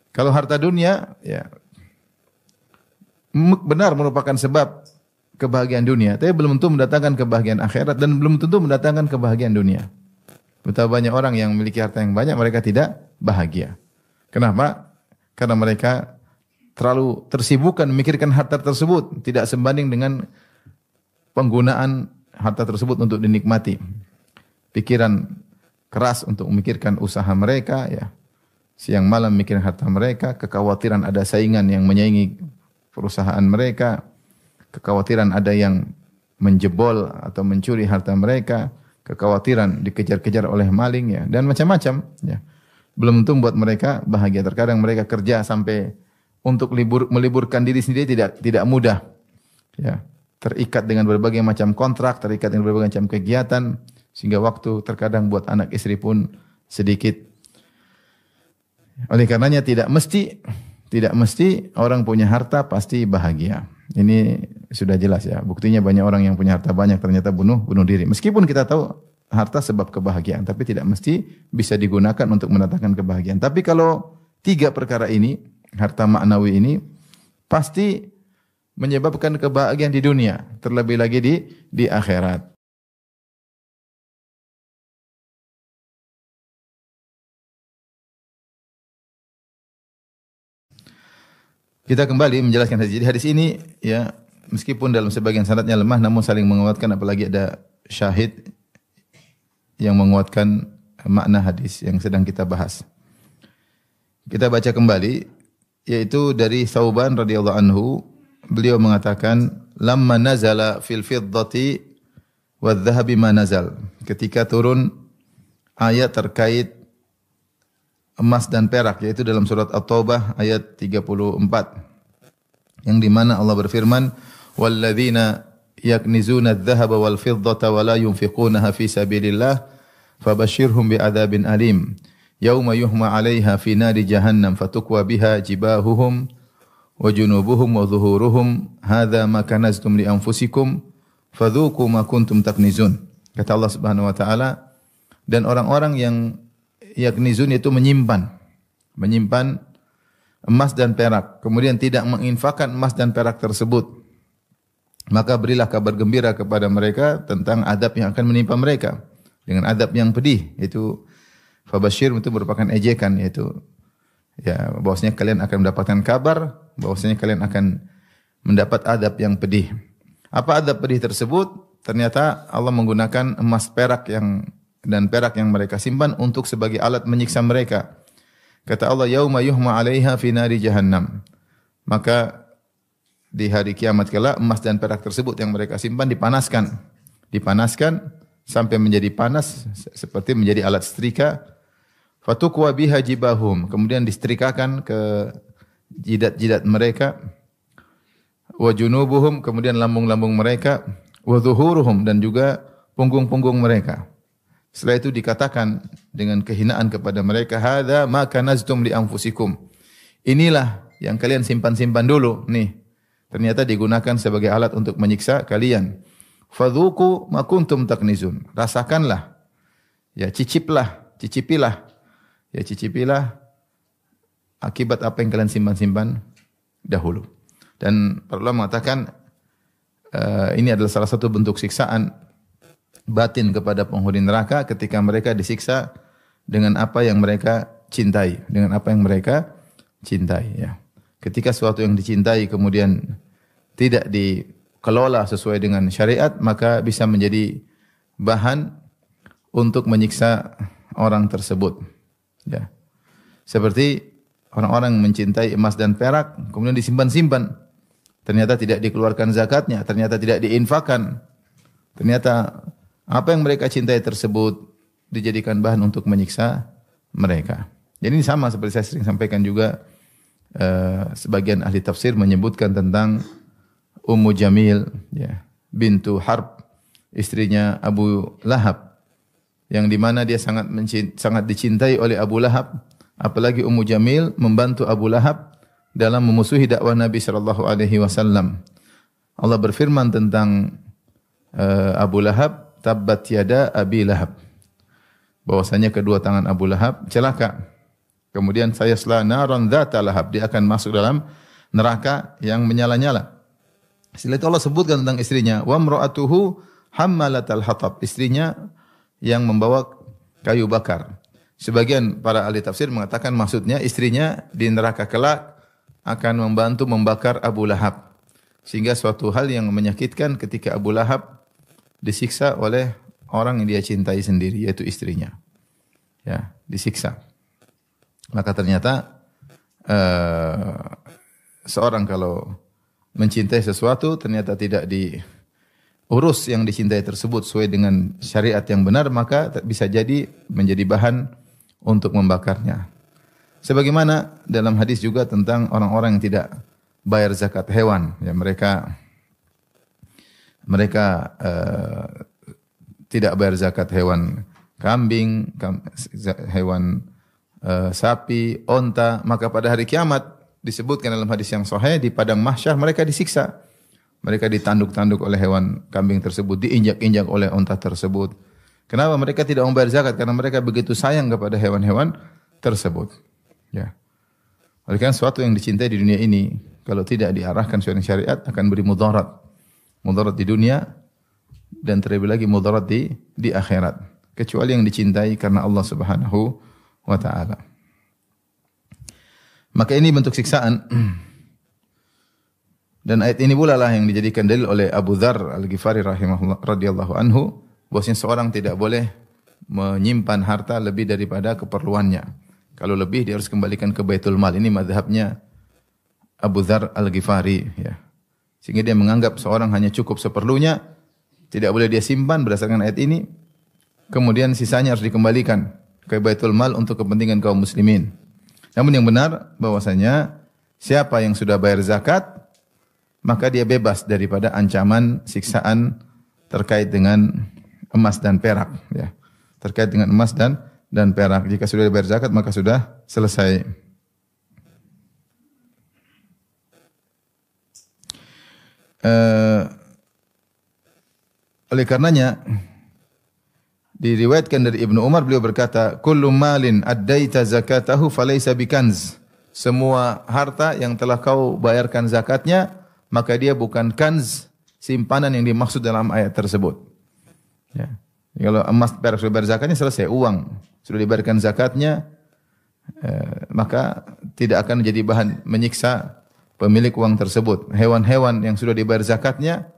Kalau harta dunia ya benar merupakan sebab kebahagiaan dunia, tapi belum tentu mendatangkan kebahagiaan akhirat dan belum tentu mendatangkan kebahagiaan dunia. Betapa banyak orang yang memiliki harta yang banyak mereka tidak bahagia. Kenapa? Karena mereka terlalu tersibukkan memikirkan harta tersebut, tidak sebanding dengan penggunaan harta tersebut untuk dinikmati. Pikiran keras untuk memikirkan usaha mereka, ya. Siang malam memikirkan harta mereka, kekhawatiran ada saingan yang menyaingi perusahaan mereka, kekhawatiran ada yang menjebol atau mencuri harta mereka, kekhawatiran dikejar-kejar oleh maling, ya, dan macam-macam, ya. Belum tentu membuat mereka bahagia. Terkadang mereka kerja sampai untuk meliburkan diri sendiri tidak mudah, ya. Terikat dengan berbagai macam kontrak, terikat dengan berbagai macam kegiatan, sehingga waktu terkadang buat anak istri pun sedikit. Oleh karenanya tidak mesti orang punya harta pasti bahagia. Ini sudah jelas, ya. Buktinya banyak orang yang punya harta banyak ternyata bunuh diri. Meskipun kita tahu harta sebab kebahagiaan, tapi tidak mesti bisa digunakan untuk mendatangkan kebahagiaan. Tapi kalau tiga perkara ini, harta maknawi ini pasti menyebabkan kebahagiaan di dunia, terlebih lagi di akhirat. Kita kembali menjelaskan hadis. Jadi hadis ini, ya, meskipun dalam sebagian sanadnya lemah, namun saling menguatkan, apalagi ada syahid yang menguatkan makna hadis yang sedang kita bahas. Kita baca kembali, yaitu dari Thauban radhiyallahu anhu. Beliau mengatakan, lamma nazala fil fiddati wadh-dhahabi ma nazal. Ketika turun ayat terkait emas dan perak, yaitu dalam surat At-Taubah ayat 34. Yang di mana Allah berfirman, walladzina yaknizuna adh-dhahaba wal fiddata wa la yunfiqunaha fi sabilillah fabashshirhum bi'adzabin alim. Yauma yuhma 'alaiha fi nari jahannam fatukwa biha jibahuhum wa junubuhum wa zuhuruhum hadza ma kanaztum li anfusikum fadzuqu ma kuntum taknizun. Kata Allah Subhanahu wa taala, dan orang-orang yang yaknizun itu menyimpan emas dan perak, kemudian tidak menginfakkan emas dan perak tersebut, maka berilah kabar gembira kepada mereka tentang adab yang akan menimpa mereka dengan adab yang pedih. Itu fabasyir itu merupakan ejekan, yaitu ya bahwasanya kalian akan mendapatkan kabar bahwasanya kalian akan mendapat adab yang pedih. Apa adab pedih tersebut? Ternyata Allah menggunakan emas perak dan perak yang mereka simpan untuk sebagai alat menyiksa mereka. Kata Allah, yauma yuhma 'alaiha fi nari jahannam. Maka di hari kiamat kala emas dan perak tersebut yang mereka simpan dipanaskan sampai menjadi panas seperti menjadi alat setrika. Fatukwa biha jibahum, kemudian disetrikakan ke jidat-jidat mereka. Wa junubuhum, kemudian lambung-lambung mereka. Wa zuhuruhum, dan juga punggung-punggung mereka. Setelah itu dikatakan dengan kehinaan kepada mereka, hadza ma kanaztum li anfusikum. Inilah yang kalian simpan-simpan dulu nih. Ternyata digunakan sebagai alat untuk menyiksa kalian. Fadzuqu ma kuntum taknizun. Rasakanlah. Ya, cicipilah akibat apa yang kalian simpan-simpan dahulu. Dan para ulama mengatakan ini adalah salah satu bentuk siksaan batin kepada penghuni neraka ketika mereka disiksa dengan apa yang mereka cintai, ya. Ketika sesuatu yang dicintai kemudian tidak dikelola sesuai dengan syariat, maka bisa menjadi bahan untuk menyiksa orang tersebut. Ya. Seperti orang-orang mencintai emas dan perak, kemudian disimpan-simpan. Ternyata tidak dikeluarkan zakatnya, ternyata tidak diinfakkan. Ternyata apa yang mereka cintai tersebut dijadikan bahan untuk menyiksa mereka. Jadi ini sama seperti saya sering sampaikan juga, sebagian ahli tafsir menyebutkan tentang Ummu Jamil, ya, bintu Harb, istrinya Abu Lahab, yang di mana dia sangat dicintai oleh Abu Lahab, apalagi Ummu Jamil membantu Abu Lahab dalam memusuhi dakwah Nabi sallallahu alaihi wasallam. Allah berfirman tentang Abu Lahab, tabbat yada Abi Lahab, bahwasanya kedua tangan Abu Lahab celaka. Kemudian sayasla naran dzata lahab, dia akan masuk dalam neraka yang menyala-nyala. Setelah itu Allah sebutkan tentang istrinya, wa imra'atuhu hammalatal hatab, istrinya yang membawa kayu bakar. Sebagian para ahli tafsir mengatakan maksudnya istrinya di neraka kelak akan membantu membakar Abu Lahab. Sehingga suatu hal yang menyakitkan ketika Abu Lahab disiksa oleh orang yang dia cintai sendiri, yaitu istrinya. Ya, disiksa. Maka ternyata seorang kalau mencintai sesuatu ternyata tidak diurus yang dicintai tersebut sesuai dengan syariat yang benar, maka bisa jadi menjadi bahan untuk membakarnya. Sebagaimana dalam hadis juga tentang orang-orang yang tidak bayar zakat hewan, ya mereka tidak bayar zakat hewan kambing, hewan sapi, onta, maka pada hari kiamat disebutkan dalam hadis yang sahih di padang mahsyar mereka disiksa. Mereka ditanduk-tanduk oleh hewan kambing tersebut, diinjak-injak oleh onta tersebut. Kenapa mereka tidak membayar zakat? Karena mereka begitu sayang kepada hewan-hewan tersebut. Ya. Oleh karena sesuatu yang dicintai di dunia ini, kalau tidak diarahkan sesuai dengan syariat akan beri mudarat. Mudarat di dunia dan terlebih lagi mudarat di akhirat. Kecuali yang dicintai karena Allah Subhanahu wa ta'ala. Maka ini bentuk siksaan. Dan ayat ini pula lah yang dijadikan dalil oleh Abu Dzar Al-Ghifari rahimahullah radhiyallahu anhu, bahwasanya seorang tidak boleh menyimpan harta lebih daripada keperluannya. Kalau lebih dia harus kembalikan ke Baitul Mal. Ini mazhabnya Abu Dzar Al-Ghifari, ya. Sehingga dia menganggap seorang hanya cukup seperlunya, tidak boleh dia simpan berdasarkan ayat ini. Kemudian sisanya harus dikembalikan ke Baitul Mal untuk kepentingan kaum muslimin. Namun yang benar bahwasanya siapa yang sudah bayar zakat, maka dia bebas daripada ancaman siksaan terkait dengan emas dan perak, ya. Terkait dengan emas dan perak. Jika sudah bayar zakat maka sudah selesai. Oleh karenanya diriwayatkan dari Ibnu Umar, beliau berkata, "Kullu malin addaita zakatahu falaysa bikanz." Semua harta yang telah kau bayarkan zakatnya, maka dia bukan kanz, simpanan yang dimaksud dalam ayat tersebut. Ya. Kalau emas perak sudah bayar zakatnya selesai, uang sudah dibayarkan zakatnya, maka tidak akan menjadi bahan menyiksa pemilik uang tersebut. Hewan-hewan yang sudah dibayar zakatnya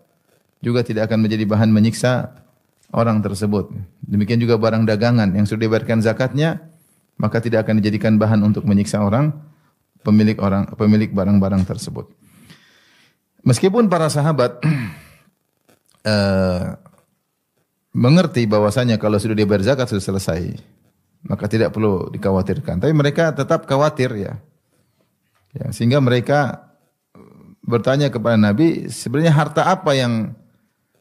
juga tidak akan menjadi bahan menyiksa orang tersebut. Demikian juga barang dagangan yang sudah dibayarkan zakatnya, maka tidak akan dijadikan bahan untuk menyiksa pemilik barang-barang tersebut. Meskipun para sahabat mengerti bahwasanya kalau sudah dibayar zakat sudah selesai, maka tidak perlu dikhawatirkan. Tapi mereka tetap khawatir, ya. Sehingga mereka bertanya kepada Nabi, sebenarnya harta apa yang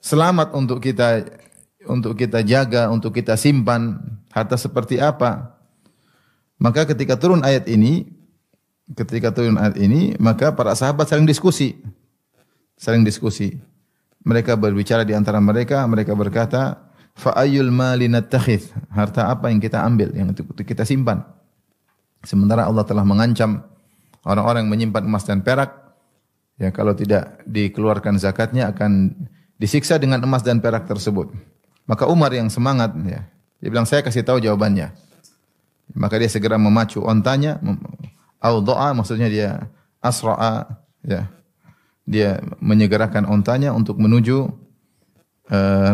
selamat untuk kita jaga, untuk kita simpan, harta seperti apa? Maka ketika turun ayat ini, maka para sahabat saling diskusi. Mereka berbicara di antara mereka berkata, fa ayyul mali nattakhidh? Harta apa yang kita ambil, yang untuk kita simpan? Sementara Allah telah mengancam orang-orang yang menyimpan emas dan perak, ya kalau tidak dikeluarkan zakatnya akan disiksa dengan emas dan perak tersebut. Maka Umar yang semangat, ya, dia bilang, saya kasih tahu jawabannya. Maka dia segera memacu ontanya, awda'a, maksudnya dia asra'a, ya. Dia menyegerakan ontanya untuk menuju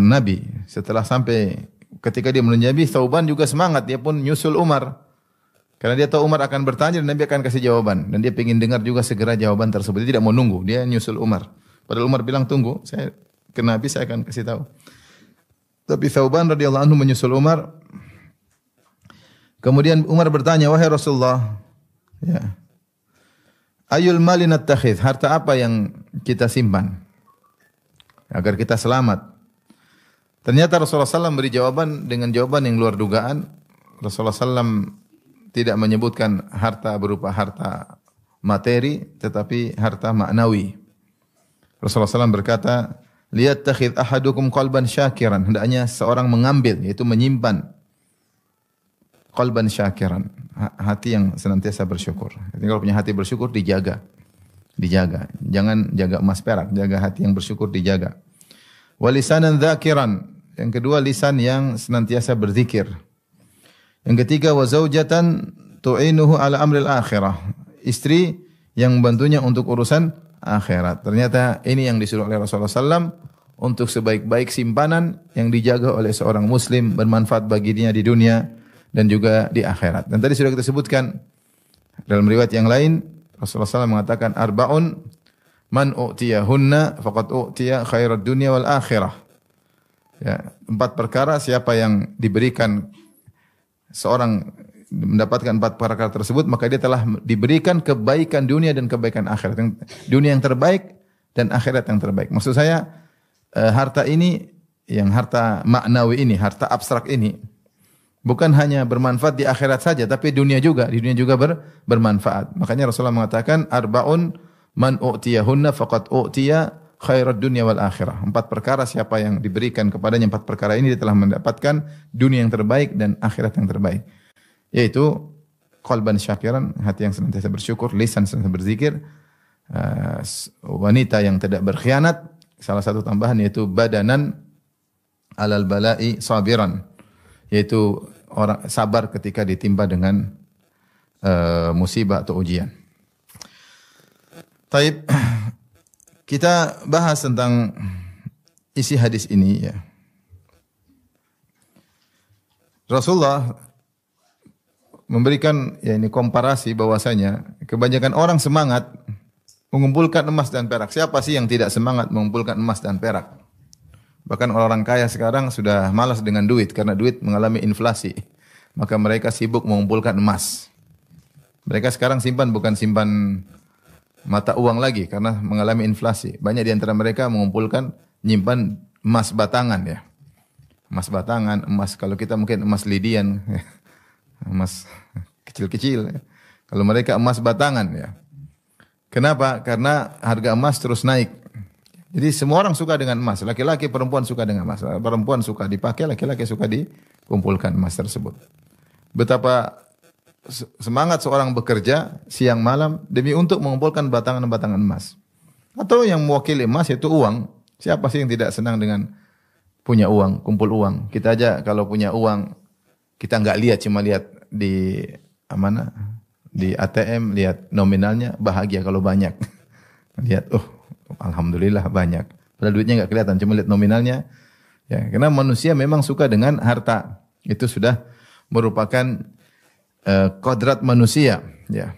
Nabi. Setelah sampai, ketika dia menuju Nabi, Thauban juga semangat, dia pun nyusul Umar. Karena dia tahu Umar akan bertanya dan Nabi akan kasih jawaban. Dan dia ingin dengar juga segera jawaban tersebut. Dia tidak mau nunggu, dia nyusul Umar. Padahal Umar bilang, tunggu, saya ke Nabi, saya akan kasih tahu. Tapi Thauban radhiyallahu anhu menyusul Umar. Kemudian Umar bertanya, wahai Rasulullah, ya, ayul mali nattakhidh? Harta apa yang kita simpan agar kita selamat? Ternyata Rasulullah SAW beri jawaban dengan jawaban yang luar dugaan. Rasulullah SAW tidak menyebutkan harta berupa harta materi, tetapi harta maknawi. Rasulullah SAW berkata, liyattakhidh ahadukum qalban syakiran. Hendaknya seorang mengambil, yaitu menyimpan qalban syakiran, hati yang senantiasa bersyukur. Jadi kalau punya hati bersyukur dijaga. Dijaga. Jangan jaga emas perak, jaga hati yang bersyukur dijaga. Wa lisanan dzakiran. Yang kedua lisan yang senantiasa berzikir. Yang ketiga wa zaujatan tu'inuhu ala amril akhirah. Istri yang membantunya untuk urusan akhirat. Ternyata ini yang disuruh oleh Rasulullah SAW untuk sebaik-baik simpanan yang dijaga oleh seorang muslim, bermanfaat baginya di dunia dan juga di akhirat. Dan tadi sudah kita sebutkan dalam riwayat yang lain, Rasulullah SAW mengatakan arba'un man u'tiyahunna faqad u'tiya khairat dunya wal akhirah. Ya, 4 perkara siapa yang diberikan seorang mendapatkan 4 perkara tersebut maka dia telah diberikan kebaikan dunia dan kebaikan akhirat. Dunia yang terbaik dan akhirat yang terbaik. Maksud saya harta ini yang harta maknawi ini, harta abstrak ini bukan hanya bermanfaat di akhirat saja tapi dunia juga, di dunia juga bermanfaat. Makanya Rasulullah mengatakan arba'un man u'tiyahunna faqad u'tiya khairat dunia wal akhirah. 4 perkara siapa yang diberikan kepadanya 4 perkara ini dia telah mendapatkan dunia yang terbaik dan akhirat yang terbaik. Yaitu qalban syakiran, hati yang senantiasa bersyukur, lisan senantiasa berzikir, wanita yang tidak berkhianat, salah satu tambahan yaitu badanan alal bala'i sabiran, yaitu orang sabar ketika ditimpa dengan musibah atau ujian. Taib, kita bahas tentang isi hadis ini ya. Rasulullah memberikan ya ini komparasi bahwasanya kebanyakan orang semangat mengumpulkan emas dan perak. Siapa sih yang tidak semangat mengumpulkan emas dan perak? Bahkan orang kaya sekarang sudah malas dengan duit karena duit mengalami inflasi. Maka mereka sibuk mengumpulkan emas. Mereka sekarang simpan bukan simpan mata uang lagi karena mengalami inflasi. Banyak di antara mereka mengumpulkan, nyimpan emas batangan ya. Emas batangan, emas kalau kita mungkin emas lidian, ya. Emas kecil-kecil. Ya. Kalau mereka emas batangan ya. Kenapa? Karena harga emas terus naik. Jadi semua orang suka dengan emas. Laki-laki, perempuan suka dengan emas. Perempuan suka dipakai, laki-laki suka dikumpulkan emas tersebut. Betapa semangat seorang bekerja siang malam demi untuk mengumpulkan batangan-batangan emas. Atau yang mewakili emas yaitu uang. Siapa sih yang tidak senang dengan punya uang, kumpul uang? Kita aja kalau punya uang, kita enggak lihat, cuma lihat di mana? Di ATM, lihat nominalnya, bahagia kalau banyak. Lihat, alhamdulillah banyak. Padahal duitnya enggak kelihatan, cuma lihat nominalnya. Ya, karena manusia memang suka dengan harta. Itu sudah merupakan kodrat manusia ya.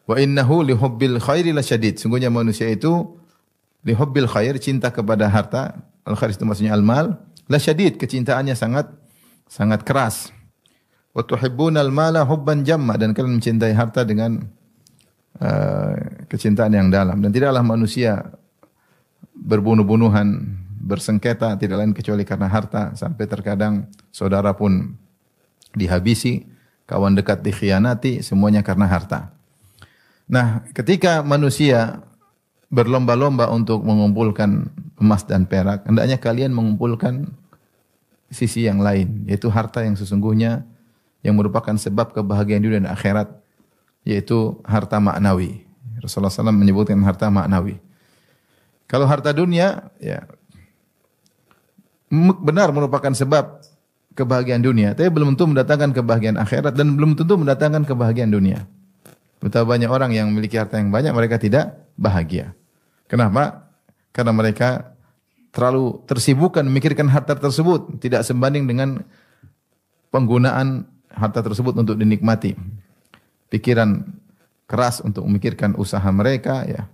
Wa innahu li hubbil khairi lasyadid. Sungguhnya manusia itu li hubbil khair, cinta kepada harta. Al khair itu maksudnya al mal, lasyadid, kecintaannya sangat keras. Wa tuhibbunal mala hubban jamma, dan kalian mencintai harta dengan kecintaan yang dalam. Dan tidaklah manusia berbunuh-bunuhan, bersengketa tidak lain kecuali karena harta, sampai terkadang saudara pun dihabisi, kawan dekat dikhianati, semuanya karena harta. Nah, ketika manusia berlomba-lomba untuk mengumpulkan emas dan perak, hendaknya kalian mengumpulkan sisi yang lain, yaitu harta yang sesungguhnya yang merupakan sebab kebahagiaan dunia dan akhirat, yaitu harta maknawi. Rasulullah SAW menyebutkan harta maknawi. Kalau harta dunia, ya benar merupakan sebab kebahagiaan dunia, tapi belum tentu mendatangkan kebahagiaan akhirat dan belum tentu mendatangkan kebahagiaan dunia. Betapa banyak orang yang memiliki harta yang banyak mereka tidak bahagia. Kenapa? Karena mereka terlalu tersibukkan memikirkan harta tersebut, tidak sebanding dengan penggunaan harta tersebut untuk dinikmati. Pikiran keras untuk memikirkan usaha mereka ya.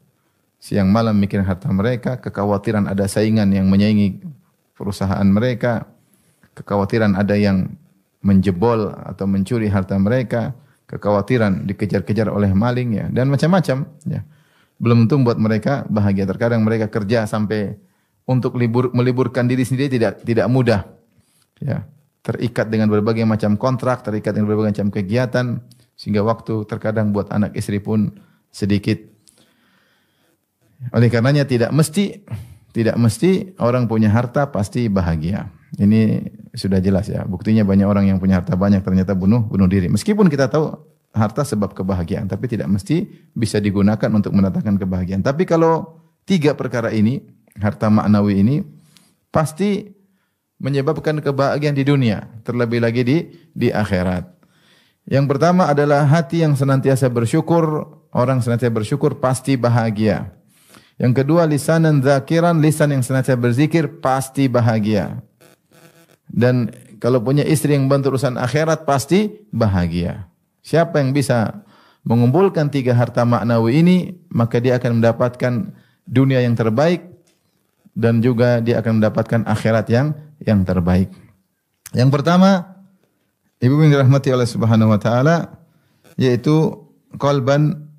Siang malam memikirkan harta mereka, kekhawatiran ada saingan yang menyaingi perusahaan mereka. Kekhawatiran ada yang menjebol atau mencuri harta mereka, kekhawatiran dikejar-kejar oleh maling ya, dan macam-macam ya. Belum tentu buat mereka bahagia. Terkadang mereka kerja sampai untuk meliburkan diri sendiri tidak mudah. Ya, terikat dengan berbagai macam kontrak, terikat dengan berbagai macam kegiatan sehingga waktu terkadang buat anak istri pun sedikit. Oleh karenanya tidak mesti orang punya harta pasti bahagia. Ini sudah jelas ya. Buktinya banyak orang yang punya harta banyak ternyata bunuh diri. Meskipun kita tahu harta sebab kebahagiaan, tapi tidak mesti bisa digunakan untuk mendatangkan kebahagiaan. Tapi kalau tiga perkara ini, harta maknawi ini pasti menyebabkan kebahagiaan di dunia, terlebih lagi di akhirat. Yang pertama adalah hati yang senantiasa bersyukur. Orang senantiasa bersyukur pasti bahagia. Yang kedua, lisanan dzakiran, lisan yang senantiasa berzikir pasti bahagia. Dan kalau punya istri yang bantu urusan akhirat pasti bahagia. Siapa yang bisa mengumpulkan tiga harta maknawi ini, maka dia akan mendapatkan dunia yang terbaik dan juga dia akan mendapatkan akhirat yang terbaik. Yang pertama, Ibu yang dirahmati oleh Subhanahu wa taala, yaitu qalban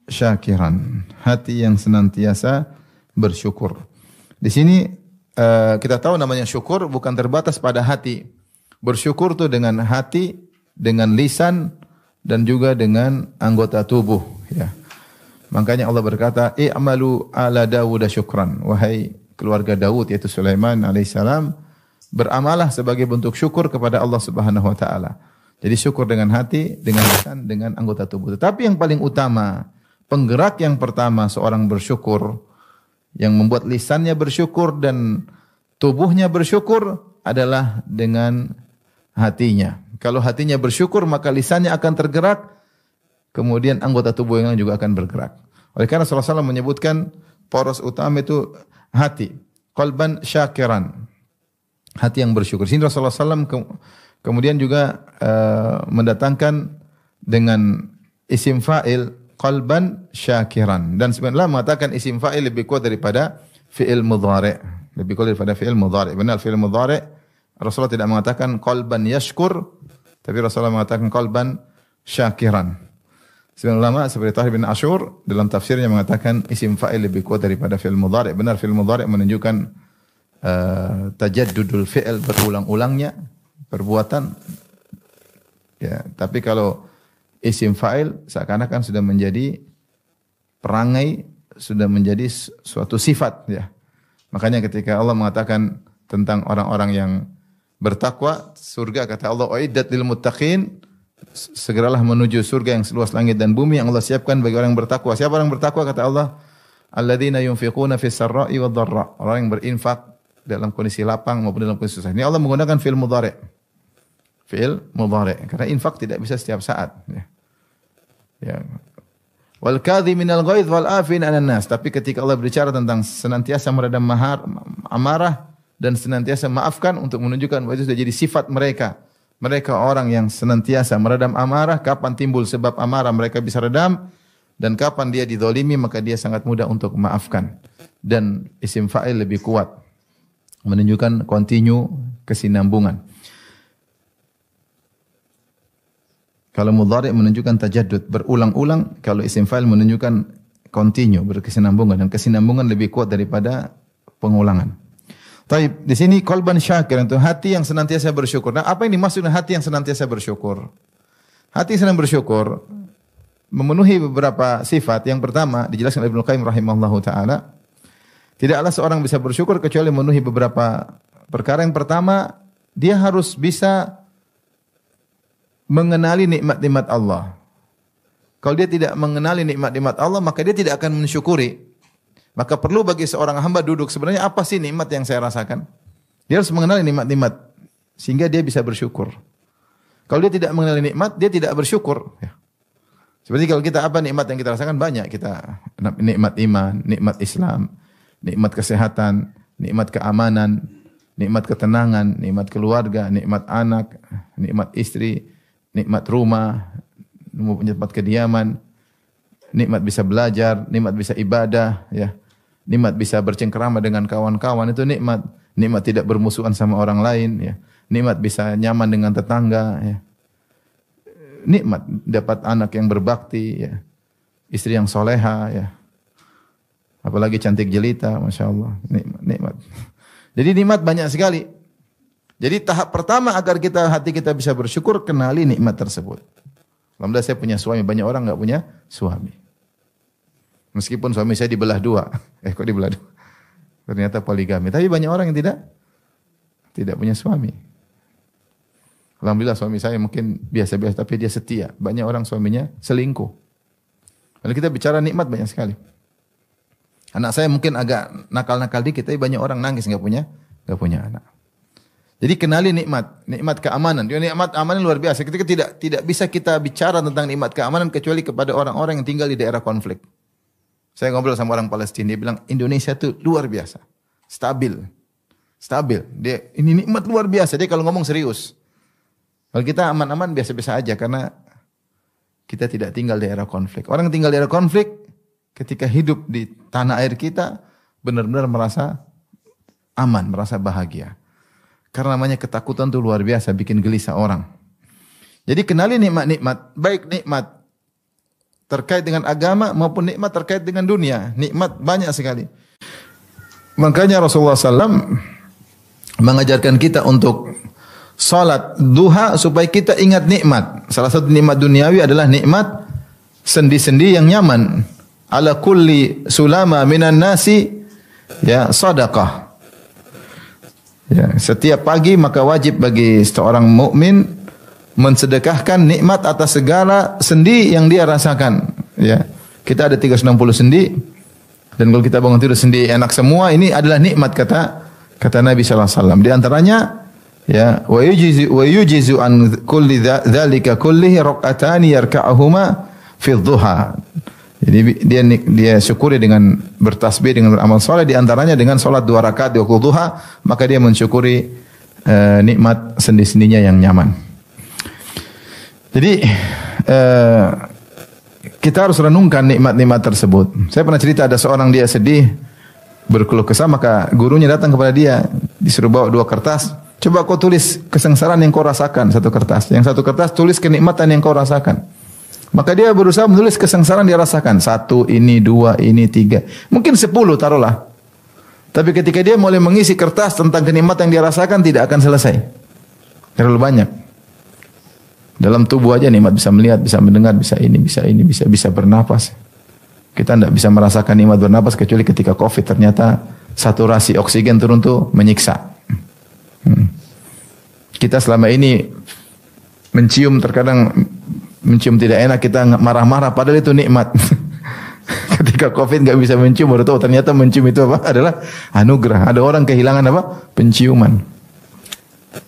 syakiran, hati yang senantiasa bersyukur. Di sini kita tahu namanya syukur bukan terbatas pada hati. Bersyukur itu dengan hati, dengan lisan dan juga dengan anggota tubuh, ya. Makanya Allah berkata, "I'malu ala Dawud syukran." Wahai keluarga Daud yaitu Sulaiman alaihissalam, beramalah sebagai bentuk syukur kepada Allah Subhanahu wa taala. Jadi syukur dengan hati, dengan lisan, dengan anggota tubuh. Tetapi yang paling utama, penggerak yang pertama seorang bersyukur, yang membuat lisannya bersyukur dan tubuhnya bersyukur adalah dengan hatinya. Kalau hatinya bersyukur, maka lisannya akan tergerak, kemudian anggota tubuh yang lain juga akan bergerak. Oleh karena Rasulullah SAW menyebutkan poros utama itu hati, qalban syakiran. Hati yang bersyukur. Sini Rasulullah SAW kemudian juga mendatangkan dengan isim fa'il qalban syakiran. Dan sebenarnya mengatakan isim fa'il lebih kuat daripada fi'il mudhari'. Lebih kuat daripada fi'il mudhari'. Benar fi'il mudhari' Rasulullah tidak mengatakan qalban yashkur, tapi Rasulullah mengatakan qalban syakiran. Sebenarnya ulama seperti Tahir bin Ashur dalam tafsirnya mengatakan isim fa'il lebih kuat daripada fi'il mudhari'. Benar fi'il mudhari' menunjukkan tajaddudul fi'il, berulang-ulangnya perbuatan, ya. Tapi kalau isim fa'il seakan-akan sudah menjadi perangai, sudah menjadi suatu sifat, ya. Makanya ketika Allah mengatakan tentang orang-orang yang bertakwa, surga kata Allah, "Uiddat lil muttaqin," segeralah menuju surga yang seluas langit dan bumi yang Allah siapkan bagi orang yang bertakwa. Siapa orang bertakwa? Kata Allah, "Alladzina yunfiquna fis sarra'i wad dharra." Orang yang berinfak dalam kondisi lapang maupun dalam kondisi susah. Ini Allah menggunakan fi'il mudhari'. Fi'il mudhari'. Karena infak tidak bisa setiap saat. Ya. Ya. Wal kadhiminal ghaidh wal afin 'alan nas. Tapi ketika Allah berbicara tentang senantiasa meredam amarah dan senantiasa maafkan untuk menunjukkan bahwa itu sudah jadi sifat mereka. Mereka orang yang senantiasa meredam amarah. Kapan timbul sebab amarah mereka bisa redam. Dan kapan dia dizalimi maka dia sangat mudah untuk memaafkan. Dan isim fa'il lebih kuat, menunjukkan continue, kesinambungan. Kalau mudhari' menunjukkan tajaddud, berulang-ulang. Kalau isim fa'il menunjukkan continue, berkesinambungan, dan kesinambungan lebih kuat daripada pengulangan. Taib, di sini qalban syakir, itu hati yang senantiasa bersyukur. Nah, apa yang dimaksud dengan hati yang senantiasa bersyukur? Hati yang senang bersyukur memenuhi beberapa sifat. Yang pertama dijelaskan oleh Ibnu Qayyim rahimahullahu taala, tidaklah seorang bisa bersyukur kecuali memenuhi beberapa perkara. Yang pertama, dia harus bisa mengenali nikmat-nikmat Allah. Kalau dia tidak mengenali nikmat-nikmat Allah, maka dia tidak akan mensyukuri. Maka perlu bagi seorang hamba duduk, sebenarnya apa sih nikmat yang saya rasakan? Dia harus mengenali nikmat-nikmat sehingga dia bisa bersyukur. Kalau dia tidak mengenali nikmat, dia tidak bersyukur. Ya. Seperti kalau kita apa nikmat yang kita rasakan banyak. Kita nikmat iman, nikmat Islam, nikmat kesehatan, nikmat keamanan, nikmat ketenangan, nikmat keluarga, nikmat anak, nikmat istri, nikmat rumah, tempat kediaman, nikmat bisa belajar, nikmat bisa ibadah, ya. Nikmat bisa bercengkerama dengan kawan-kawan, itu nikmat. Nikmat tidak bermusuhan sama orang lain, ya. Nikmat bisa nyaman dengan tetangga, ya. Nikmat dapat anak yang berbakti, ya. Istri yang soleha, ya. Apalagi cantik jelita, Masya Allah. Nikmat. Jadi nikmat banyak sekali. Jadi tahap pertama agar hati kita bisa bersyukur, kenali nikmat tersebut. Alhamdulillah saya punya suami, banyak orang enggak punya suami. Meskipun suami saya dibelah dua. Kok dibelah dua? Ternyata poligami. Tapi banyak orang yang tidak punya suami. Alhamdulillah suami saya mungkin biasa-biasa tapi dia setia. Banyak orang suaminya selingkuh. Kalau kita bicara nikmat banyak sekali. Anak saya mungkin agak nakal-nakal dikit tapi banyak orang nangis enggak punya anak. Jadi kenali nikmat keamanan. Dia nikmat amanan luar biasa. Kita tidak bisa kita bicara tentang nikmat keamanan kecuali kepada orang-orang yang tinggal di daerah konflik. Saya ngobrol sama orang Palestina, dia bilang Indonesia itu luar biasa. Stabil. Ini nikmat luar biasa. Dia kalau ngomong serius. Kalau kita aman-aman biasa-biasa aja karena kita tidak tinggal di daerah konflik. Orang yang tinggal di daerah konflik ketika hidup di tanah air kita benar-benar merasa aman, merasa bahagia. Karena namanya ketakutan itu luar biasa, bikin gelisah orang. Jadi kenali nikmat-nikmat, baik nikmat terkait dengan agama maupun nikmat terkait dengan dunia. Nikmat banyak sekali. Makanya Rasulullah SAW mengajarkan kita untuk salat duha supaya kita ingat nikmat. Salah satu nikmat duniawi adalah nikmat sendi-sendi yang nyaman. Ala kulli sulama minan nasi ya sadaqah. Ya, setiap pagi maka wajib bagi seorang mukmin mensedekahkan nikmat atas segala sendi yang dia rasakan. Ya, kita ada 360 sendi dan kalau kita bangun tidur sendi enak semua, ini adalah nikmat kata Nabi sallallahu alaihi wasallam. Di antaranya ya wa yujizu an kulli dzalika kullihi raq'atani yarka'uhuma fi dhuha. Jadi dia syukuri dengan bertasbih, dengan beramal saleh, di antaranya dengan salat 2 rakaat di waktu duha, maka dia mensyukuri nikmat sendi-sendinya yang nyaman. Jadi kita harus renungkan nikmat-nikmat tersebut. Saya pernah cerita ada seorang dia sedih, berkeluh kesah, maka gurunya datang kepada dia, disuruh bawa 2 kertas. Coba kau tulis kesengsaraan yang kau rasakan, 1 kertas. Yang 1 kertas tulis kenikmatan yang kau rasakan. Maka dia berusaha menulis kesengsaraan dia rasakan. 1, ini 2, ini 3. Mungkin 10 taruhlah. Tapi ketika dia mulai mengisi kertas tentang kenikmatan yang dia rasakan, tidak akan selesai. Terlalu banyak. Dalam tubuh aja nikmat, bisa melihat, bisa mendengar, bisa bisa bernapas. Kita tidak bisa merasakan nikmat bernapas kecuali ketika COVID ternyata saturasi oksigen turun tuh menyiksa. Kita selama ini terkadang mencium tidak enak, kita marah-marah padahal itu nikmat. Ketika COVID enggak bisa mencium, baru tahu ternyata mencium itu apa? Adalah anugerah. Ada orang kehilangan apa? Penciuman.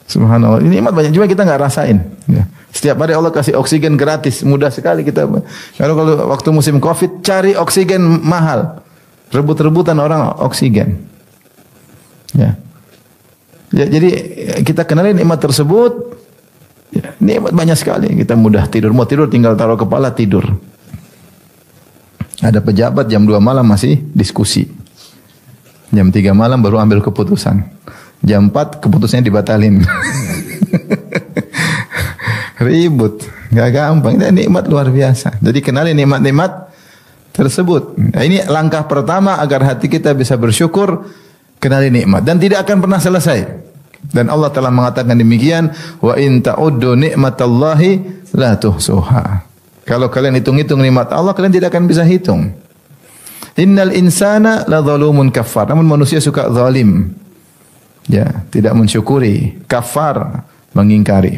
Subhanallah. Ini nikmat banyak juga kita enggak rasain. Ya. Setiap hari Allah kasih oksigen gratis, mudah sekali kita. Kalau waktu musim COVID cari oksigen mahal. Rebut-rebutan orang oksigen. Ya. Jadi kita kenali nikmat tersebut. Ya, nikmat banyak sekali. Kita mudah tidur. Mau tidur tinggal taruh kepala tidur. Ada pejabat jam 2 malam masih diskusi. Jam 3 malam baru ambil keputusan. Jam 4 keputusannya dibatalin. Ribut. Gak gampang. Ini nikmat luar biasa. Jadi kenali nikmat-nikmat tersebut. Nah, ini langkah pertama agar hati kita bisa bersyukur. Kenali nikmat. Dan tidak akan pernah selesai. Dan Allah telah mengatakan demikian, wa in ta'uddu ni'matallahi la tuhsuha. Kalau kalian hitung-hitung nikmat Allah, kalian tidak akan bisa hitung. Innal insana la zalumun kafar. Namun manusia suka zalim. Ya, tidak mensyukuri, kafar, mengingkari.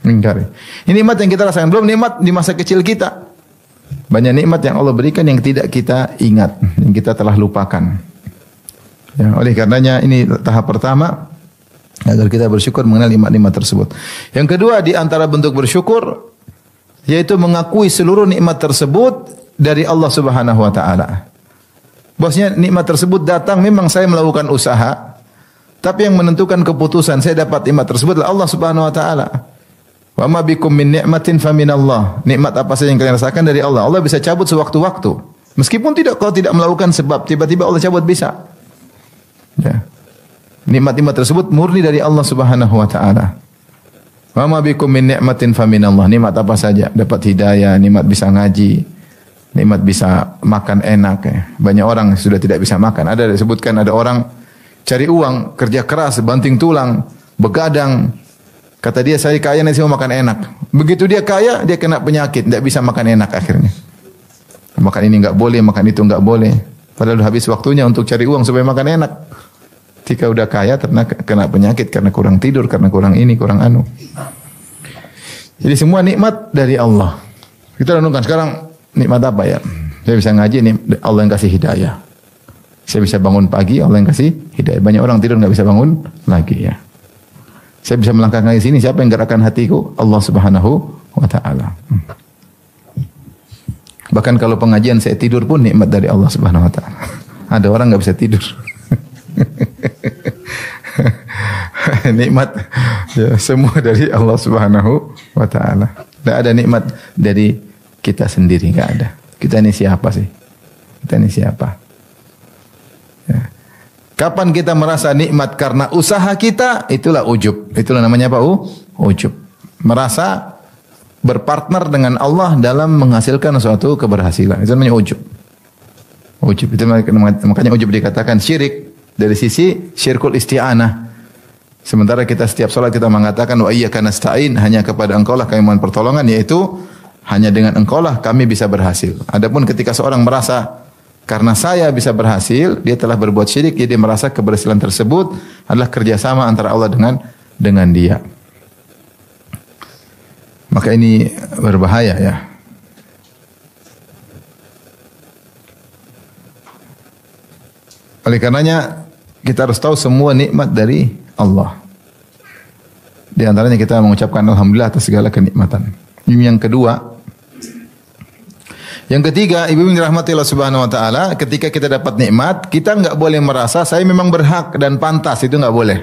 Ini nikmat yang kita rasakan, belum nikmat di masa kecil kita. Banyak nikmat yang Allah berikan yang tidak kita ingat, yang kita telah lupakan. Ya, oleh karenanya ini tahap pertama agar kita bersyukur mengenal nikmat-nikmat tersebut. Yang kedua di antara bentuk bersyukur yaitu mengakui seluruh nikmat tersebut dari Allah Subhanahu wa taala. Bosnya nikmat tersebut datang memang saya melakukan usaha, tapi yang menentukan keputusan saya dapat nikmat tersebut adalah Allah Subhanahu wa taala. Wa ma bikum min ni'matin faminallah. Nikmat apa saja yang kalian rasakan dari Allah. Allah bisa cabut sewaktu-waktu. Meskipun kau tidak melakukan sebab, tiba-tiba Allah cabut bisa. Ya. Nikmat-nikmat tersebut murni dari Allah Subhanahu wa taala. Wa ma bikum min ni'matin faminallah. Nikmat apa saja, dapat hidayah, nikmat bisa ngaji, nikmat bisa makan enak ya. Banyak orang sudah tidak bisa makan. Ada disebutkan ada orang cari uang, kerja keras, banting tulang, begadang. Kata dia saya kaya nanti mau makan enak. Begitu dia kaya, dia kena penyakit, tidak bisa makan enak akhirnya. Makan ini enggak boleh, makan itu enggak boleh. Padahal habis waktunya untuk cari uang supaya makan enak. Ketika udah kaya kena penyakit karena kurang tidur, karena kurang ini, kurang anu. Jadi semua nikmat dari Allah. Kita renungkan sekarang nikmat apa ya? Saya bisa ngaji, nih Allah yang kasih hidayah. Saya bisa bangun pagi, Allah yang kasih hidayah. Banyak orang tidur nggak bisa bangun lagi ya. Saya bisa melangkah ke sini, siapa yang gerakkan hatiku? Allah Subhanahu wa taala. Bahkan kalau pengajian saya tidur pun nikmat dari Allah Subhanahu wa taala. Ada orang nggak bisa tidur. Nikmat ya, semua dari Allah Subhanahu wa taala. Tidak ada nikmat dari kita sendiri, enggak ada. Kita ini siapa sih? Kita ini siapa? Ya. Kapan kita merasa nikmat karena usaha kita, itulah ujub. Itulah namanya apa? Ujub. Merasa berpartner dengan Allah dalam menghasilkan suatu keberhasilan. Itu namanya ujub. Ujub itu makanya ujub dikatakan syirik dari sisi syirkul isti'anah. Sementara kita setiap salat kita mengatakan wa iyyaka nasta'in, hanya kepada Engkau lah kami mohon pertolongan, yaitu hanya dengan Engkau lah kami bisa berhasil. Adapun ketika seorang merasa karena saya bisa berhasil, dia telah berbuat syirik, jadi dia merasa keberhasilan tersebut adalah kerjasama antara Allah dengan dia. Maka ini berbahaya ya. Oleh karenanya kita harus tahu semua nikmat dari Allah. Di antaranya kita mengucapkan alhamdulillah atas segala kenikmatan. Ini yang kedua. Yang ketiga, ibu yang dirahmati Allah Subhanahu wa taala, ketika kita dapat nikmat, kita enggak boleh merasa saya memang berhak dan pantas, itu enggak boleh.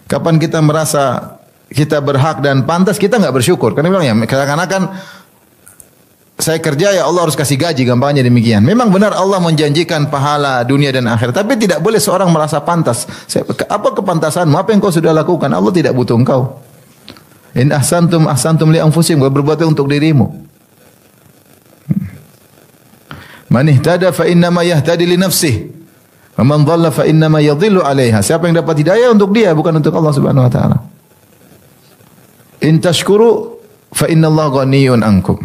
Kapan kita merasa kita berhak dan pantas, kita enggak bersyukur. Karena bilang ya, kadang-kadang saya kerja ya Allah harus kasih gaji, gampangnya demikian. Memang benar Allah menjanjikan pahala dunia dan akhirat, tapi tidak boleh seorang merasa pantas. Apa kepantasanmu? Apa yang kau sudah lakukan? Allah tidak butuh engkau. In ahsantum li anfusikum, berbuat untuk dirimu. Man ihtada fa innama yahtadi li nafsihi wa man dhalla fa innama yadhillu 'alaiha. Siapa yang dapat hidayah untuk dia, bukan untuk Allah Subhanahu wa taala. In tashkuru fa innallaha ghaniyyun ankum.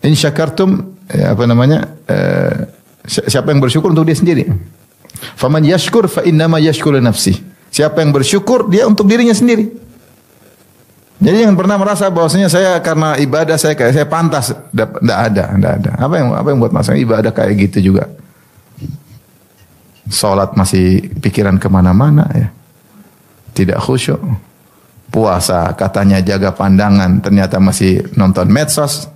In syakartum, siapa yang bersyukur untuk dia sendiri. Faman yashkur fa innama yashkuru nafsi. Siapa yang bersyukur dia untuk dirinya sendiri. Jadi jangan pernah merasa bahwasanya saya karena ibadah saya pantas, enggak ada. Apa yang buat masalah ibadah kayak gitu juga. Salat masih pikiran kemana-mana ya. Tidak khusyuk. Puasa katanya jaga pandangan, ternyata masih nonton medsos.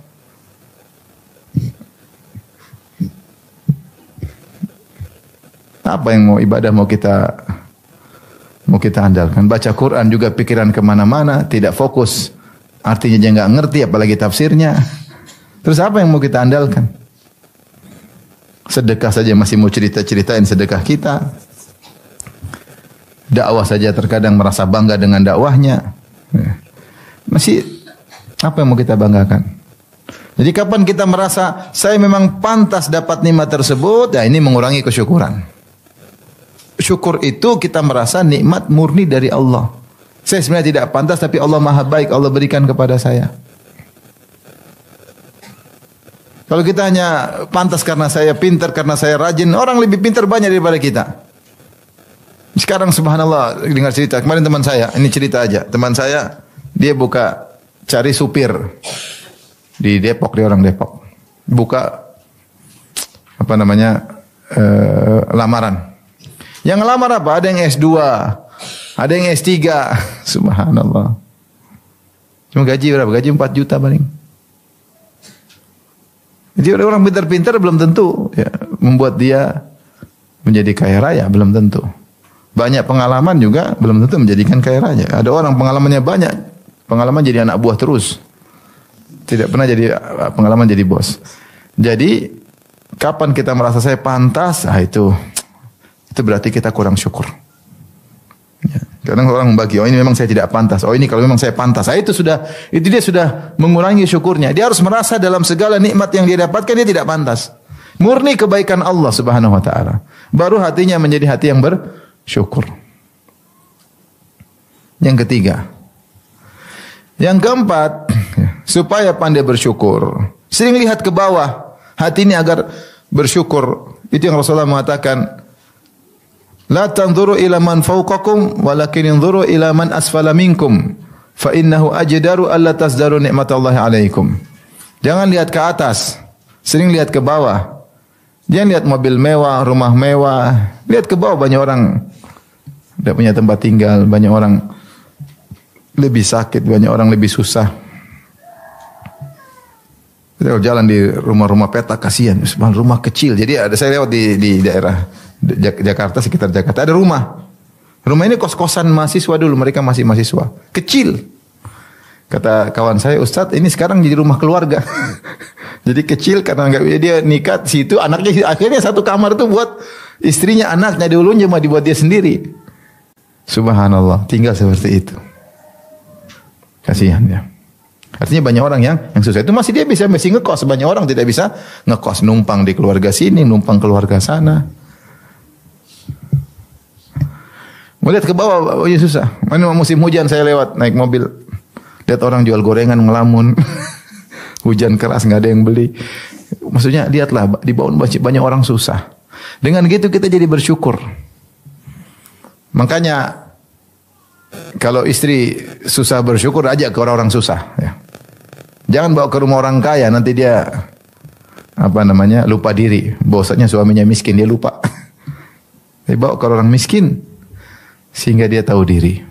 Apa yang mau ibadah mau kita andalkan? Baca Quran juga pikiran kemana-mana, tidak fokus. Artinya dia nggak ngerti, apalagi tafsirnya. Terus apa yang mau kita andalkan? Sedekah saja masih mau cerita-ceritain sedekah kita. Dakwah saja terkadang merasa bangga dengan dakwahnya. Masih apa yang mau kita banggakan? Jadi kapan kita merasa saya memang pantas dapat nikmat tersebut, ya ini mengurangi kesyukuran. Syukur itu kita merasa nikmat murni dari Allah. Saya sebenarnya tidak pantas, tapi Allah maha baik, Allah berikan kepada saya. Kalau kita hanya pantas karena saya pintar, karena saya rajin, orang lebih pintar banyak daripada kita. Sekarang subhanallah, dengar cerita, kemarin teman saya, ini cerita aja, teman saya, dia buka, cari supir, di Depok, dia orang Depok. Buka, lamaran. Yang ngelamar apa? Ada yang S2, ada yang S3. Subhanallah. Cuma gaji berapa? Gaji 4 juta paling. Jadi orang pintar-pintar belum tentu ya, membuat dia menjadi kaya raya, belum tentu. Banyak pengalaman juga belum tentu menjadikan kaya raya. Ada orang pengalamannya banyak, pengalaman jadi anak buah terus. Tidak pernah jadi pengalaman jadi bos. Jadi kapan kita merasa saya pantas? Itu berarti kita kurang syukur. Ya. Kadang orang membagi, oh ini memang saya tidak pantas. Oh ini kalau memang saya pantas. Itu dia sudah mengurangi syukurnya. Dia harus merasa dalam segala nikmat yang dia dapatkan dia tidak pantas. Murni kebaikan Allah Subhanahu wa taala. Baru hatinya menjadi hati yang bersyukur. Yang ketiga. Yang keempat, supaya pandai bersyukur. Sering lihat ke bawah hati ini agar bersyukur. Itu yang Rasulullah mengatakan, la tanzuru ila man fawqakum walakin inzuru ila man asfala minkum fa innahu ajdaru alla tasdaru nikmatallahi alaikum. Jangan lihat ke atas, sering lihat ke bawah. Jangan lihat mobil mewah, rumah mewah. Lihat ke bawah, banyak orang tidak punya tempat tinggal, banyak orang lebih sakit, banyak orang lebih susah. Kita jalan di rumah-rumah petak, kasihan, rumah kecil. Jadi ada, saya lewat di daerah Jakarta, sekitar Jakarta ada rumah. Rumah ini kos-kosan mahasiswa dulu, mereka masih mahasiswa. Kecil. Kata kawan saya, Ustadz, ini sekarang jadi rumah keluarga. Jadi kecil karena enggak, dia nikah situ, anaknya akhirnya satu kamar itu buat istrinya, anaknya dulunya cuma dibuat dia sendiri. Subhanallah, tinggal seperti itu. Kasihan ya. Artinya banyak orang yang susah itu masih dia masih ngekos. Banyak orang tidak bisa ngekos, numpang di keluarga sini, numpang keluarga sana. Melihat ke bawah, ya susah. Mana musim hujan saya lewat naik mobil, lihat orang jual gorengan ngelamun. Hujan keras nggak ada yang beli. Maksudnya lihatlah di bawah banyak orang susah. Dengan gitu kita jadi bersyukur. Makanya kalau istri susah bersyukur, ajak ke orang-orang susah. Ya. Jangan bawa ke rumah orang kaya, nanti dia lupa diri. Bahwasanya suaminya miskin, dia lupa. Bawa ke orang miskin sehingga dia tahu diri.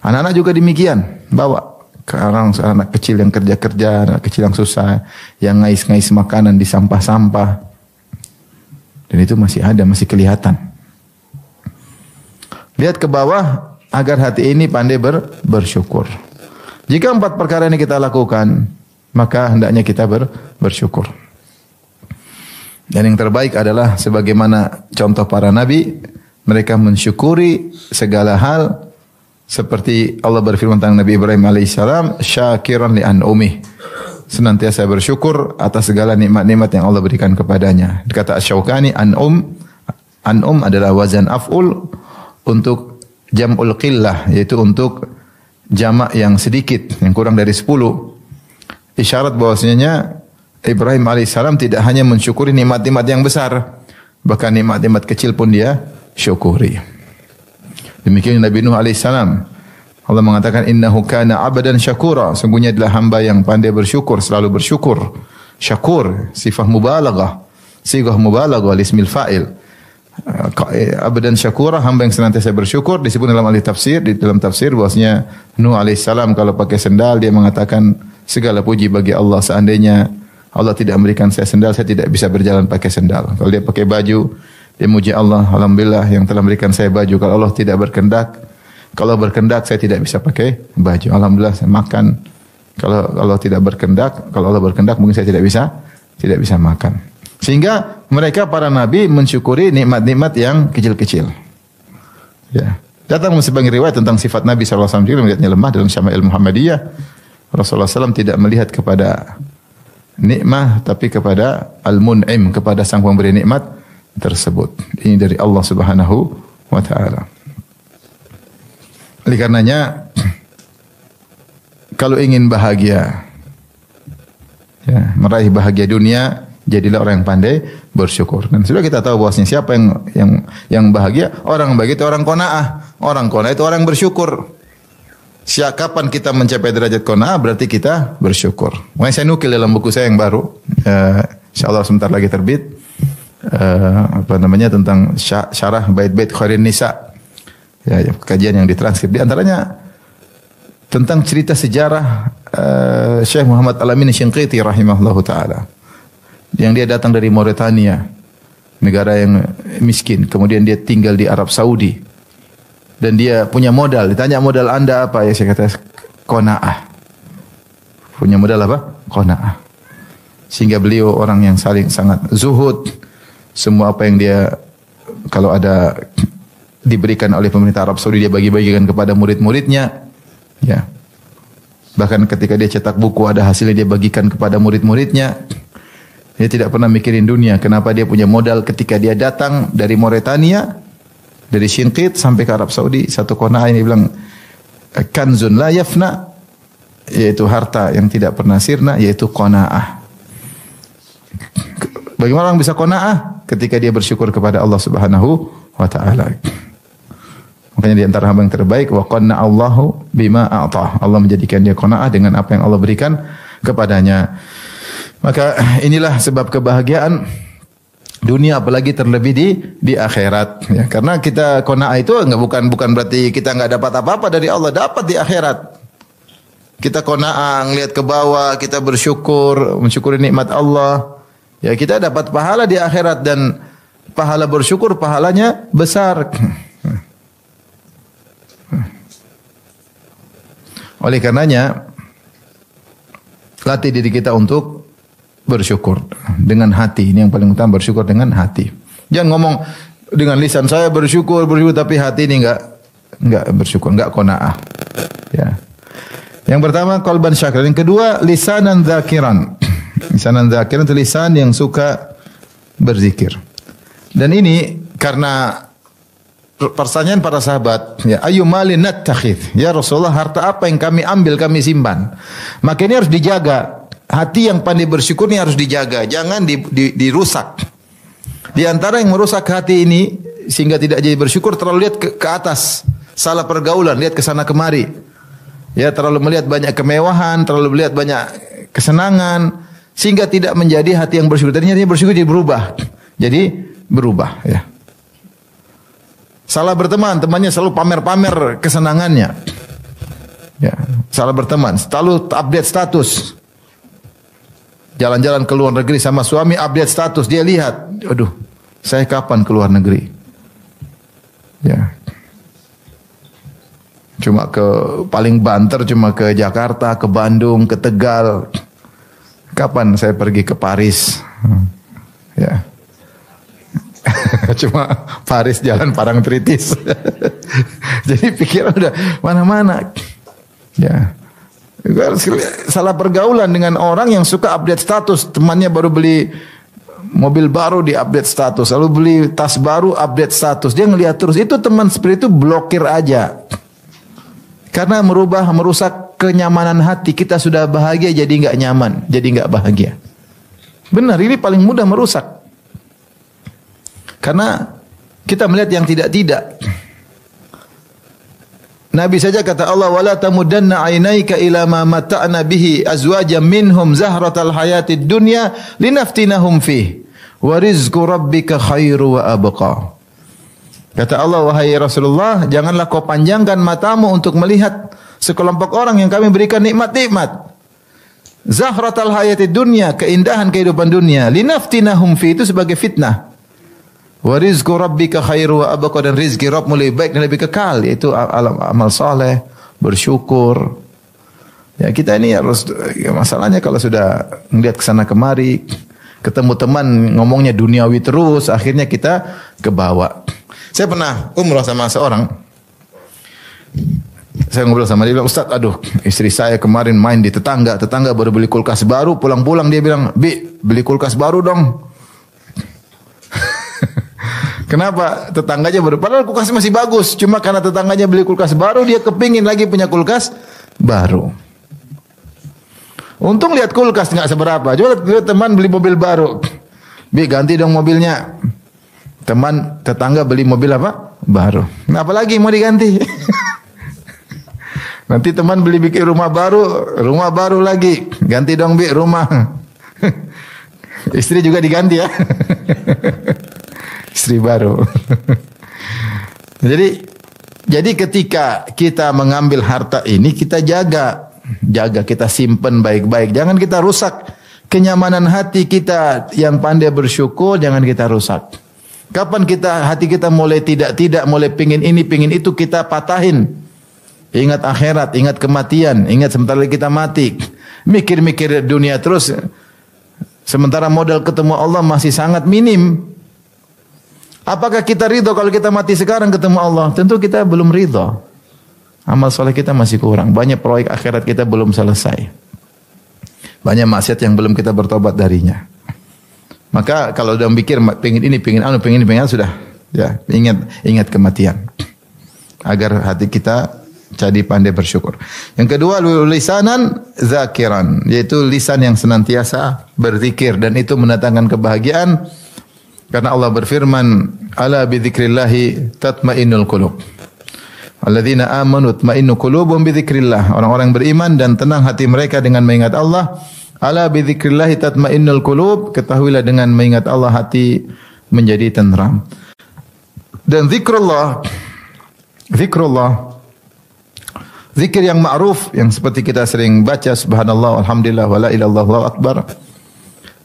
Anak-anak juga demikian, bawa ke anak kecil yang kerja-kerja, anak kecil yang susah, yang ngais-ngais makanan di sampah-sampah. Dan itu masih ada, masih kelihatan. Lihat ke bawah agar hati ini pandai bersyukur. Jika 4 perkara ini kita lakukan, maka hendaknya kita bersyukur. Dan yang terbaik adalah sebagaimana contoh para nabi, mereka mensyukuri segala hal. Seperti Allah berfirman tentang Nabi Ibrahim alaihissalam, syakiran li an'umih, senantiasa bersyukur atas segala nikmat-nikmat yang Allah berikan kepadanya. Kata Asy-Syaukani, an'um adalah wazan af'ul untuk jam'ul qillah, yaitu untuk jamak yang sedikit, yang kurang dari 10. Isyarat bahwasanya Ibrahim alaihissalam tidak hanya mensyukuri nikmat-nikmat yang besar, bahkan nikmat-nikmat kecil pun dia syukuri. Demikian Nabi Nuh alaihissalam. Allah mengatakan innahu kana 'abdan syakura. Sungguhnya adalah hamba yang pandai bersyukur, selalu bersyukur. Syakur, sifat mubalaghah. Sighah mubalaghah ismil fa'il. 'Abdan syakura, hamba yang senantiasa bersyukur. Disebut dalam ahli tafsir, di dalam tafsir bahwasanya Nuh alaihissalam kalau pakai sendal dia mengatakan segala puji bagi Allah, seandainya Allah tidak memberikan saya sendal, saya tidak bisa berjalan pakai sendal. Kalau dia pakai baju, dia muji Allah, alhamdulillah yang telah memberikan saya baju. Kalau Allah tidak berkehendak, kalau berkehendak saya tidak bisa pakai baju. Alhamdulillah saya makan. Kalau Allah tidak berkehendak, kalau Allah berkehendak mungkin saya tidak bisa makan. Sehingga mereka para nabi mensyukuri nikmat-nikmat yang kecil-kecil. Ya. Datang sebagai riwayat tentang sifat Nabi sallallahu alaihi wasallam melihatnya lemah dalam Syama'il Muhammadiyah. Rasulullah SAW tidak melihat kepada nikmah tapi kepada al-mun'im, kepada sang pemberi nikmat tersebut. Ini dari Allah Subhanahu wa taala. Oleh karenanya kalau ingin bahagia, ya, meraih bahagia dunia, jadilah orang yang pandai bersyukur. Dan sudah kita tahu bahwasanya siapa yang bahagia, orang bahagia itu orang qanaah. Orang qanaah itu orang bersyukur. Kapan kita mencapai derajat qanaah berarti kita bersyukur. Makanya saya nukil dalam buku saya yang baru, insyaallah sebentar lagi terbit. Tentang syarah bait-bait Khairin Nisa. Ya, kajian yang ditranskrip di antaranya tentang cerita sejarah Syekh Muhammad Al-Amin Syinqiti rahimahullahu taala. Yang dia datang dari Mauritania, negara yang miskin, kemudian dia tinggal di Arab Saudi. Dan dia punya modal, ditanya modal Anda apa? Ya saya kata qanaah. Punya modal apa? Qanaah. Sehingga beliau orang yang sangat zuhud. Semua apa yang dia kalau ada diberikan oleh pemerintah Arab Saudi dia bagi-bagikan kepada murid-muridnya. Ya. Bahkan ketika dia cetak buku ada hasilnya dia bagikan kepada murid-muridnya. Dia tidak pernah mikirin dunia. Kenapa dia punya modal ketika dia datang dari Mauritania, dari Shinqit sampai ke Arab Saudi, satu qanaah ini bilang kanzun la yafna, yaitu harta yang tidak pernah sirna, yaitu qanaah. Bagaimana orang bisa qanaah? Ketika dia bersyukur kepada Allah Subhanahu wa taala. Makanya di antara hamba yang terbaik wa qanna Allahu bima a'tah. Allah menjadikan dia qanaah dengan apa yang Allah berikan kepadanya. Maka inilah sebab kebahagiaan dunia, apalagi terlebih di akhirat. Ya, karena kita qanaah itu bukan berarti kita enggak dapat apa-apa dari Allah, dapat di akhirat. Kita qanaah, ngelihat ke bawah, kita bersyukur, mensyukuri nikmat Allah. Ya, kita dapat pahala di akhirat dan pahala bersyukur pahalanya besar. Oleh karenanya latih diri kita untuk bersyukur dengan hati. Ini yang paling utama, bersyukur dengan hati. Jangan ngomong dengan lisan saya bersyukur tapi hati ini enggak bersyukur, enggak qanaah. Ya. Yang pertama qalban syakir, yang kedua lisanan dzakiran. Lisanan dzakiran itu lisan yang suka berzikir. Dan ini karena pertanyaan para sahabat, ya ayu malin nattakhidh, ya Rasulullah, harta apa yang kami ambil, kami simpan. Maka ini harus dijaga. Hati yang pandai bersyukur ini harus dijaga, jangan dirusak. Di antara yang merusak hati ini sehingga tidak jadi bersyukur, terlalu lihat ke atas, salah pergaulan, lihat ke sana kemari. Ya, terlalu melihat banyak kemewahan, terlalu melihat banyak kesenangan sehingga tidak menjadi hati yang bersyukur. Ternyata bersyukur jadi berubah. Jadi berubah, ya. Salah berteman, temannya selalu pamer-pamer kesenangannya. Ya, salah berteman, selalu update status. Jalan-jalan ke luar negeri sama suami, update status, dia lihat, aduh, saya kapan ke luar negeri? Ya. Cuma paling banter cuma ke Jakarta, ke Bandung, ke Tegal. Kapan saya pergi ke Paris? Ya. Cuma Paris jalan Parangtritis. Jadi pikiran udah mana-mana. Ya. Salah pergaulan dengan orang yang suka update status. Temannya baru beli mobil baru, di update status. Lalu beli tas baru, update status. Dia ngelihat terus. Itu teman seperti itu blokir aja. Karena merusak kenyamanan hati. Kita sudah bahagia jadi enggak nyaman, jadi enggak bahagia. Benar, ini paling mudah merusak. Karena kita melihat yang tidak-tidak. Nabi saja kata Allah, wala tamudanna ainaika ila ma mata'na bihi azwajan minhum zahratal hayatid dunya linaftinahum fih wa rizqu rabbika khairu wa abqa. Kata Allah, wahai Rasulullah, janganlah kau panjangkan matamu untuk melihat sekelompok orang yang kami berikan nikmat-nikmat. Zahratal hayatid dunya, keindahan kehidupan dunia, linaftinahum fi, itu sebagai fitnah. Wa rizqu rabbika khairu wa abqa, dan rizki Rabbmu lebih baik dan lebih kekal, yaitu amal saleh, bersyukur. Ya, kita ini harus, ya, masalahnya kalau sudah melihat ke sana kemari, ketemu teman ngomongnya duniawi terus, akhirnya kita ke bawah. Saya pernah umrah sama seorang. Saya ngobrol sama dia, bilang, Ustaz, aduh, istri saya kemarin main di tetangga baru beli kulkas baru, pulang-pulang dia bilang, Bi, beli kulkas baru dong. Kenapa? Tetangganya baru, padahal kulkas masih bagus, cuma karena tetangganya beli kulkas baru, dia kepingin lagi punya kulkas baru. Untung lihat kulkas nggak seberapa, coba lihat teman beli mobil baru, Bi, ganti dong mobilnya. Tetangga beli mobil apa? Baru. Nah, apalagi mau diganti? Nanti teman bikin rumah baru lagi. Ganti dong, Bi, rumah. Istri juga diganti ya. Istri baru. Jadi ketika kita mengambil harta ini, kita jaga, kita simpen baik-baik. Jangan kita rusak kenyamanan hati kita yang pandai bersyukur, jangan kita rusak. Kapan hati kita mulai tidak mulai pingin ini, pingin itu, kita patahin. Ingat akhirat, ingat kematian, ingat sebentar lagi kita mati. Mikir-mikir dunia terus, sementara modal ketemu Allah masih sangat minim. Apakah kita ridho kalau kita mati sekarang ketemu Allah? Tentu kita belum ridho. Amal soleh kita masih kurang. Banyak proyek akhirat kita belum selesai. Banyak maksiat yang belum kita bertobat darinya. Maka kalau udah mikir pengen ini, pengen sudah, ya, ingat kematian. Agar hati kita jadi pandai bersyukur. Yang kedua, lisanan zakiran, yaitu lisan yang senantiasa berzikir, dan itu mendatangkan kebahagiaan. Karena Allah berfirman, ala bidzikrillahi tatmainnul qulub. Alladzina amanu tatma'innu qulubuhum bidzikrillah. Orang-orang beriman dan tenang hati mereka dengan mengingat Allah. Ala bidzikrillah tatma'innul qulub. Ketahuilah dengan mengingat Allah hati menjadi tenteram. Dan zikrullah, zikir yang ma'ruf yang seperti kita sering baca subhanallah walhamdulillah wala ilaha illallah wallahu akbar.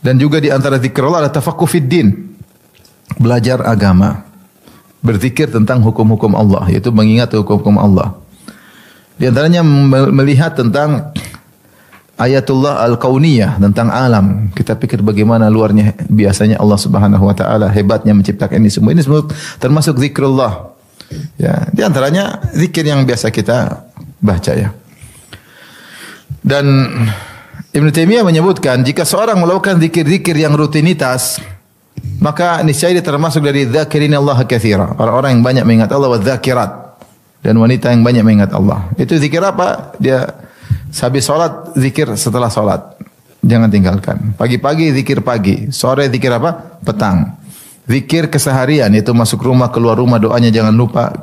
Dan juga di antara zikrullah ada tafaqquh fid din. Belajar agama. Berzikir tentang hukum-hukum Allah, yaitu mengingat hukum-hukum Allah. Di antaranya melihat tentang ayatullah al-kauniyah, tentang alam. Kita pikir bagaimana luarnya biasanya Allah Subhanahu wa taala, hebatnya menciptakan ini semua. Ini semua termasuk zikrullah. Ya, di antaranya zikir yang biasa kita baca ya. Dan Ibnu Taimiyah menyebutkan jika seorang melakukan zikir-zikir yang rutinitas, maka niscaya dia termasuk dari dzakirin Allah katsira, orang-orang yang banyak mengingat Allah, wa dzakirat, dan wanita yang banyak mengingat Allah. Itu zikir apa? Dia habis salat zikir setelah salat. Jangan tinggalkan. Pagi-pagi zikir pagi, sore zikir apa? Petang. Zikir keseharian itu masuk rumah, keluar rumah doanya jangan lupa.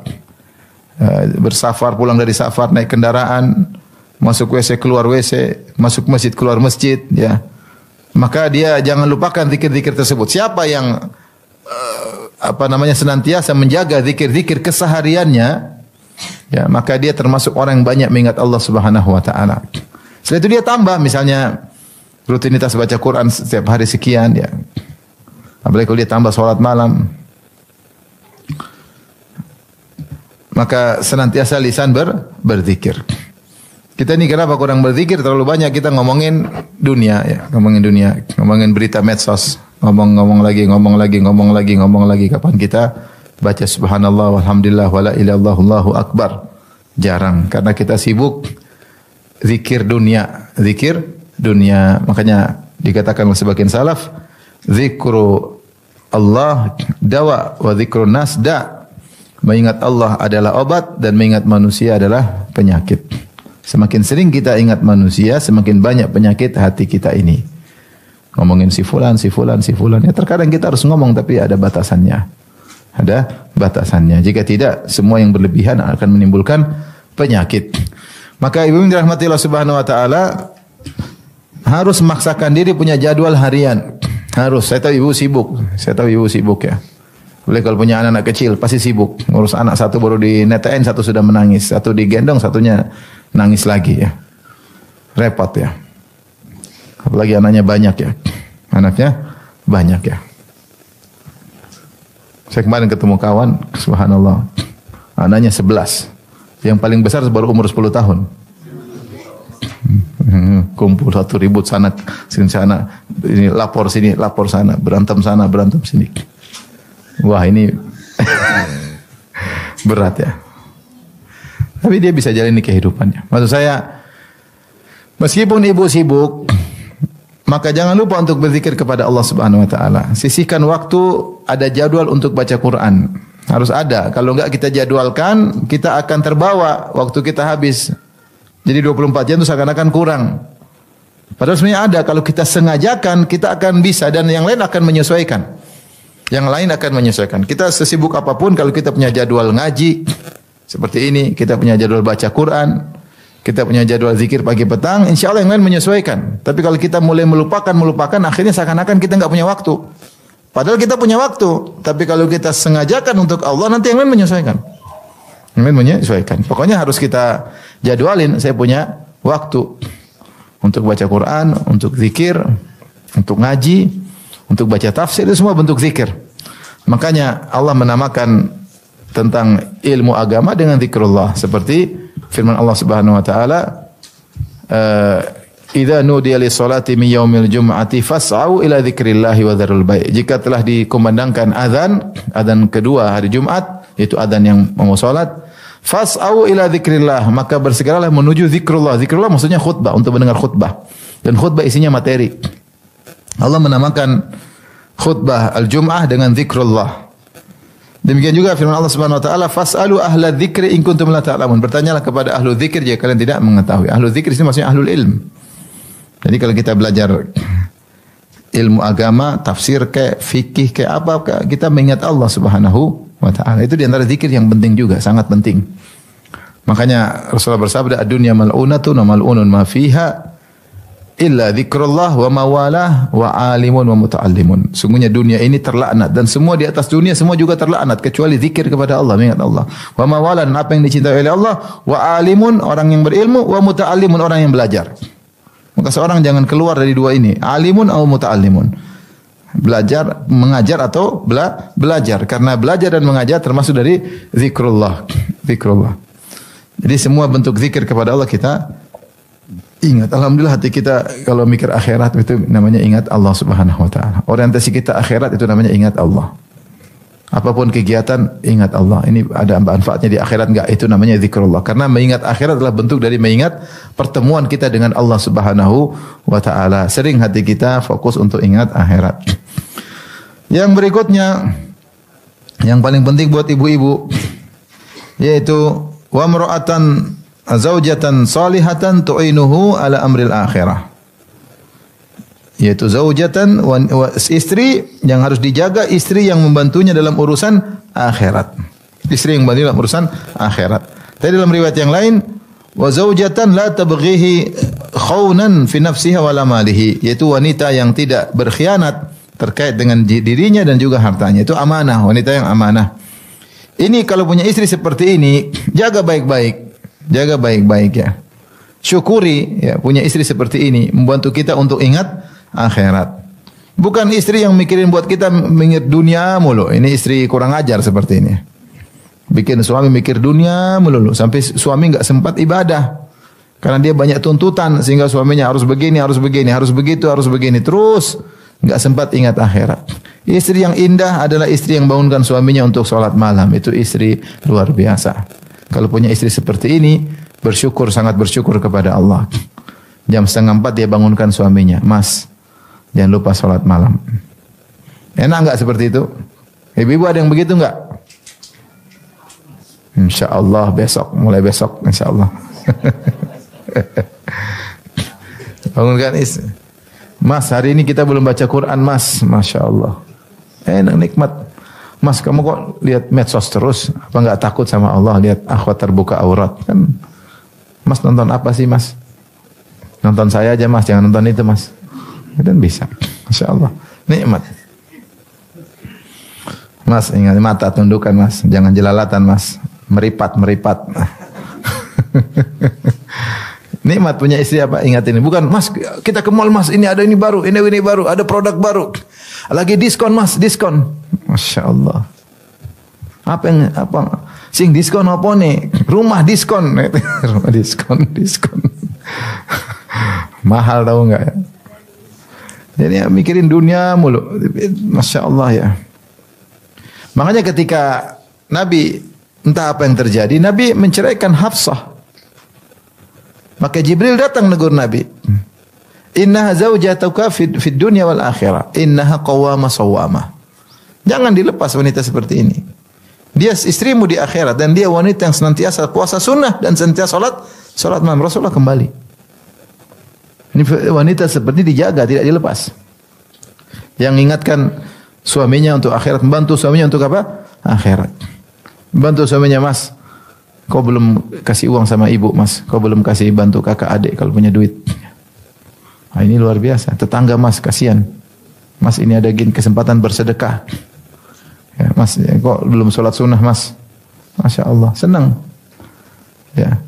Bersafar, pulang dari safar, naik kendaraan, masuk WC, keluar WC, masuk masjid, keluar masjid, ya. Maka dia jangan lupakan zikir-zikir tersebut. Siapa yang senantiasa menjaga zikir-zikir kesehariannya, ya, maka dia termasuk orang yang banyak mengingat Allah Subhanahu wa taala. Setelah itu dia tambah misalnya rutinitas baca Quran setiap hari sekian, ya. Apalagi kalau dia tambah salat malam. Maka senantiasa lisan berzikir. Kita ini kenapa kurang berzikir? Terlalu banyak kita ngomongin dunia, ya, ngomongin berita medsos, ngomong lagi. Kapan kita baca subhanallah walhamdulillah wala ilaha illallah wallahu akbar? Jarang, karena kita sibuk zikir dunia. Makanya dikatakan oleh sebagian salaf, zikru Allah dawa wa zikrun nas da. Mengingat Allah adalah obat dan mengingat manusia adalah penyakit. Semakin sering kita ingat manusia, semakin banyak penyakit hati kita ini. Ngomongin si fulan. Ya, terkadang kita harus ngomong tapi ada batasannya. Jika tidak, semua yang berlebihan akan menimbulkan penyakit. Maka ibu yang dirahmati Allah Subhanahu wa taala harus memaksakan diri punya jadwal harian. Harus. Saya tahu ibu sibuk ya. Boleh kalau punya anak-anak kecil pasti sibuk. Ngurus anak satu baru di netain, satu sudah menangis, satu digendong, satunya nangis lagi ya. Repot ya. Apalagi anaknya banyak ya. Saya kemarin ketemu kawan, subhanallah. Anaknya 11. Yang paling besar baru umur 10 tahun. Kumpul satu ribut sana, sini sana, ini lapor sini, lapor sana, berantem sini. Wah, ini berat ya. Tapi dia bisa jalani kehidupannya. Maksud saya, meskipun ibu sibuk, maka jangan lupa untuk berzikir kepada Allah Subhanahu wa taala. Sisihkan waktu, ada jadwal untuk baca Quran. Harus ada. Kalau enggak kita jadwalkan, kita akan terbawa, waktu kita habis. Jadi 24 jam itu seakan-akan kurang. Padahal sebenarnya ada. Kalau kita sengajakan, kita akan bisa dan yang lain akan menyesuaikan. Kita sesibuk apapun, kalau kita punya jadwal ngaji seperti ini, kita punya jadwal baca Quran, kita punya jadwal zikir pagi petang, insya Allah yang lain menyesuaikan. Tapi kalau kita mulai melupakan, akhirnya seakan-akan kita enggak punya waktu. Padahal kita punya waktu. Tapi kalau kita sengajakan untuk Allah, nanti yang lain menyesuaikan. Pokoknya harus kita jadwalin. Saya punya waktu untuk baca Quran, untuk zikir, untuk ngaji, untuk baca tafsir, itu semua bentuk zikir. Makanya Allah menamakan tentang ilmu agama dengan zikrullah. Seperti firman Allah Subhanahu wa taala, "Idza nudiya lis-salati min yaumil jum'ati fas'au ila dzikrillahi wa dzarul bai'." Jika telah dikumandangkan azan kedua hari Jumat, yaitu azan yang mau salat, fas'au ila dzikrillah, maka bersegeralah menuju zikrullah. Zikrullah maksudnya khutbah, untuk mendengar khutbah. Dan khutbah isinya materi. Allah menamakan khutbah al-Jum'ah dengan zikrullah. Demikian juga firman Allah Subhanahu wa taala, "Fas'alu ahla dzikri in kuntum la ta'lamun." Bertanyalah kepada ahlu zikir jika kalian tidak mengetahui. Ahlu zikir ini maksudnya ahlul ilm. Jadi kalau kita belajar ilmu agama, tafsir kayak fikih kayak apa, kita mengingat Allah Subhanahu wa taala. Itu di antara zikir yang penting juga, sangat penting. Makanya Rasulullah bersabda, "Ad-dunya mal'unatun wa mal'unun ma fiha illa dzikrullah wa mawalah wa alimun wa muta'allimun." Sungguhnya dunia ini terlaknat dan semua di atas dunia semua juga terlaknat kecuali zikir kepada Allah, mengingat Allah. Wa mawalah, apa yang dicintai oleh Allah, wa alimun, orang yang berilmu, wa muta'allimun, orang yang belajar. Maka seorang jangan keluar dari dua ini, alimun atau muta'allimun. Belajar, mengajar atau belajar, karena belajar dan mengajar termasuk dari zikrullah. Zikrullah. Jadi semua bentuk zikir kepada Allah kita ingat. Alhamdulillah hati kita kalau mikir akhirat itu namanya ingat Allah Subhanahu wa taala. Orientasi kita akhirat itu namanya ingat Allah. Apapun kegiatan ingat Allah. Ini ada manfaatnya di akhirat enggak? Itu namanya zikrullah. Karena mengingat akhirat adalah bentuk dari mengingat pertemuan kita dengan Allah Subhanahu wa taala. Sering hati kita fokus untuk ingat akhirat. Yang berikutnya yang paling penting buat ibu-ibu yaitu wa mar'atan zaujatan salihatan tu'inuhu ala amril akhirah. Yaitu zaujatan istri yang harus dijaga, istri yang membantunya dalam urusan akhirat. Istri yang membantu dalam urusan akhirat. Tadi dalam riwayat yang lain wa zaujatan la tabghihi khawnan fi nafsiha wala malihi, yaitu wanita yang tidak berkhianat terkait dengan dirinya dan juga hartanya. Itu amanah, wanita yang amanah. Ini kalau punya istri seperti ini, jaga baik-baik. Jaga baik-baik ya. Syukuri ya punya istri seperti ini, membantu kita untuk ingat akhirat. Bukan istri yang mikirin buat kita mengingat dunia mulu. Ini istri kurang ajar seperti ini. Bikin suami mikir dunia mulu sampai suami enggak sempat ibadah. Karena dia banyak tuntutan sehingga suaminya harus begini, harus begini, harus begitu, harus begini terus. Enggak sempat ingat akhirat. Istri yang indah adalah istri yang bangunkan suaminya untuk sholat malam. Itu istri luar biasa. Kalau punya istri seperti ini, bersyukur, sangat bersyukur kepada Allah. Jam 3:30 dia bangunkan suaminya. Mas, jangan lupa sholat malam. Enak enggak seperti itu? Ibu-ibu ada yang begitu enggak? InsyaAllah besok, mulai besok insyaAllah. Bangunkan istri. Mas, hari ini kita belum baca Quran, Mas. Masya Allah. Enak, nikmat. Mas, kamu kok lihat medsos terus? Apa enggak takut sama Allah lihat akhwat terbuka aurat? Kan Mas nonton apa sih, Mas? Nonton saya aja, Mas. Jangan nonton itu, Mas. Itu bisa. Masya Allah. Nikmat. Mas, ingat mata tundukkan, Mas. Jangan jelalatan, Mas. Meripat. Nikmat punya istri apa? Ingat ini. Bukan, Mas, kita ke mall, Mas. Ini ada ini baru, ini baru, ada produk baru. Lagi diskon, Mas, diskon. Masya Allah. Apa? Sing diskon apa nih? Rumah diskon. Rumah diskon. Mahal tahu enggak ya? Jadi ya, mikirin dunia mulu. Masya Allah ya. Makanya ketika Nabi, entah apa yang terjadi, Nabi menceraikan Hafsah. Maka Jibril datang negur Nabi. Innaha zaujatuka fid dunya wal akhirah. Innaha qawwama sawwama. Jangan dilepas wanita seperti ini. Dia istrimu di akhirat dan dia wanita yang senantiasa puasa sunnah dan senantiasa salat malam. Rasulullah kembali. Ini wanita seperti dijaga, tidak dilepas. Yang ingatkan suaminya untuk akhirat, membantu suaminya untuk apa? Akhirat. Bantu suaminya, Mas. Kau belum kasih uang sama ibu, Mas. Kau belum kasih bantu kakak adik kalau punya duit. Nah, ini luar biasa. Tetangga, Mas, kasihan. Mas, ini ada kesempatan bersedekah. Ya, Mas, ya, kok belum sholat sunnah, Mas? Masya Allah, senang. Ya,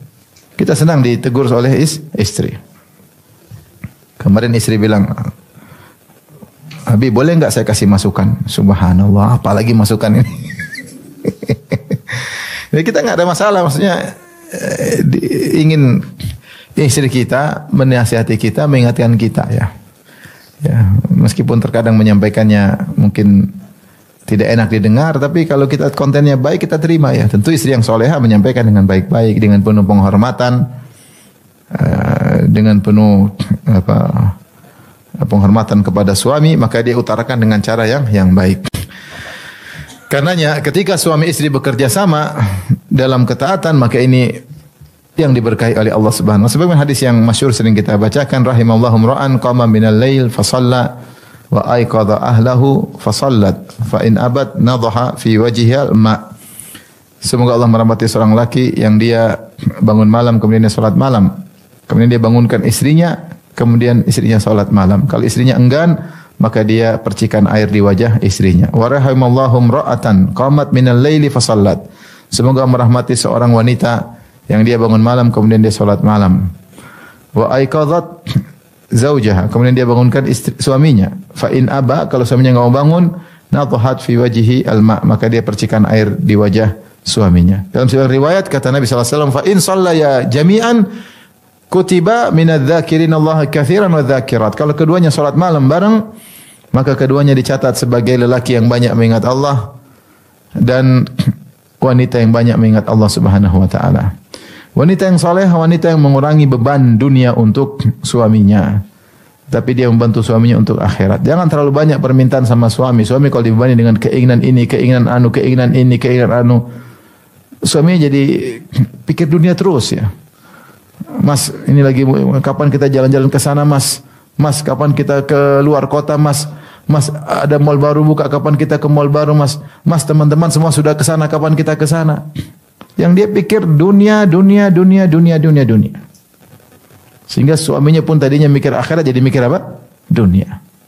kita senang ditegur oleh istri. Kemarin istri bilang, Abi, boleh enggak saya kasih masukan? Subhanallah, apalagi masukan ini. Jadi kita enggak ada masalah, maksudnya ingin istri kita menasihati kita, mengingatkan kita ya. Ya, meskipun terkadang menyampaikannya mungkin tidak enak didengar, tapi kalau kita kontennya baik kita terima ya. Tentu istri yang soleha menyampaikan dengan baik-baik, dengan penuh penghormatan, dengan penuh penghormatan kepada suami, maka dia utarakan dengan cara yang baik. Karenanya ketika suami istri bekerja sama dalam ketaatan, maka ini yang diberkahi oleh Allah Subhanahu wa taala. Sebagaimana hadis yang masyhur sering kita bacakan, rahimallahu imra'an qama minal lail fa shalla wa aiqadha ahlahu fa shallat fa in abad nadhaha fi wajhiha ma. Semoga Allah merahmati seorang laki yang dia bangun malam kemudian dia salat malam. Kemudian dia bangunkan istrinya, kemudian istrinya salat malam. Kalau istrinya enggan, maka dia percikan air di wajah istrinya. Wa rahimallahu imra'atan qamat minal laili fa shallat. Semoga merahmati seorang wanita yang dia bangun malam kemudian dia salat malam. Wa aiqadhat zaujaha, kemudian dia bangunkan suaminya. Fa in aba, kalau suaminya enggak mau bangun, nadhahat fi wajhihi alma, maka dia percikan air di wajah suaminya. Dalam sebuah riwayat kata Nabi sallallahu alaihi wasallam, fa in shallaya jami'an kutiba minadz-dzakirin Allah katsiran wa dzakirat. Kalau keduanya salat malam bareng, maka keduanya dicatat sebagai lelaki yang banyak mengingat Allah dan wanita yang banyak mengingat Allah Subhanahu wa taala. Wanita yang saleh, wanita yang mengurangi beban dunia untuk suaminya, tapi dia membantu suaminya untuk akhirat. Jangan terlalu banyak permintaan sama suami. Suami kalau dibebani dengan keinginan ini, keinginan anu, keinginan ini, keinginan anu, suaminya jadi pikir dunia terus ya. Mas, ini lagi kapan kita jalan-jalan ke sana, Mas? Mas, kapan kita ke luar kota, Mas? Mas, ada mall baru buka, kapan kita ke mall baru, Mas? Mas, teman-teman semua sudah ke sana, kapan kita ke sana? Yang dia pikir dunia. Sehingga suaminya pun tadinya mikir akhirat jadi mikir apa? Dunia.